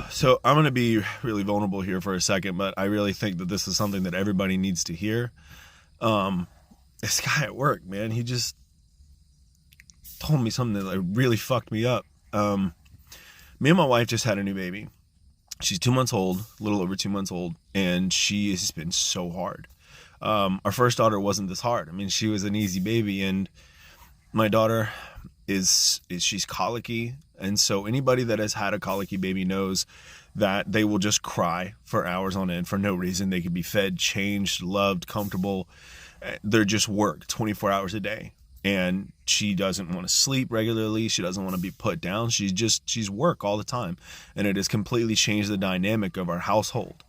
So I'm going to be really vulnerable here for a second, but I really think that this is something that everybody needs to hear. Um, this guy at work, man, he just told me something that like really fucked me up. Me and my wife just had a new baby. She's 2 months old, a little over 2 months old, and she has been so hard. Our first daughter wasn't this hard. I mean, she was an easy baby, and my daughter is she's colicky, and so anybody that has had a colicky baby knows that they will just cry for hours on end for no reason. They could be fed, changed, loved, comfortable. They're just worked 24 hours a day. And she doesn't want to sleep regularly. She doesn't want to be put down. She's work all the time. And it has completely changed the dynamic of our household.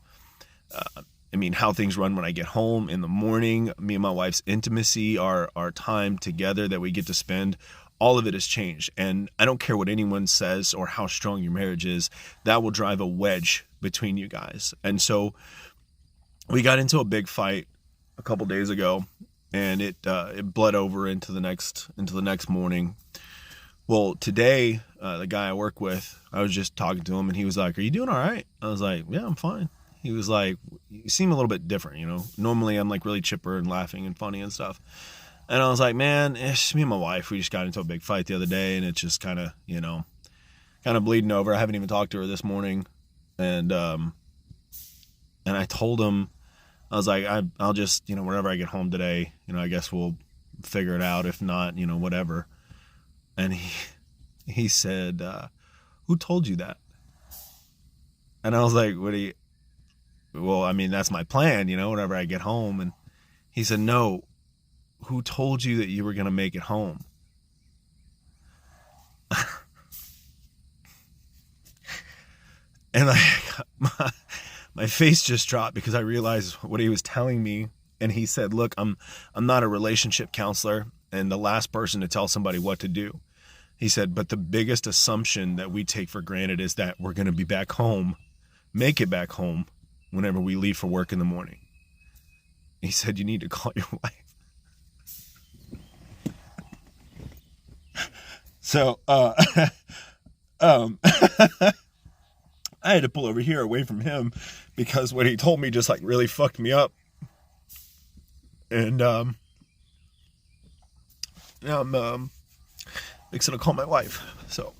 I mean, how things run when I get home in the morning, me and my wife's intimacy, our time together that we get to spend, all of it has changed. And I don't care what anyone says or how strong your marriage is, that will drive a wedge between you guys. And so we got into a big fight a couple days ago, and it bled over into the next morning. Well, today, the guy I work with, I was just talking to him, and he was like, "Are you doing all right?" I was like, "Yeah, I'm fine." He was like, "You seem a little bit different, you know. Normally, I'm like really chipper and laughing and funny and stuff." And I was like, "Man, it's me and my wife. We just got into a big fight the other day, and it's just kind of, kind of bleeding over. I haven't even talked to her this morning." And I told him, I was like, I'll just, whenever I get home today, I guess we'll figure it out. If not, whatever. And he said, "Who told you that?" And I was like, well, I mean, that's my plan, whenever I get home. And he said, "No, who told you that you were going to make it home?" And my face just dropped because I realized what he was telling me. And he said, "Look, I'm not a relationship counselor and the last person to tell somebody what to do." He said, "But the biggest assumption that we take for granted is that we're going to be back home, make it back home whenever we leave for work in the morning." He said, "You need to call your wife." So, I had to pull over here away from him because what he told me just like really fucked me up. And now I'm fixing to call my wife. So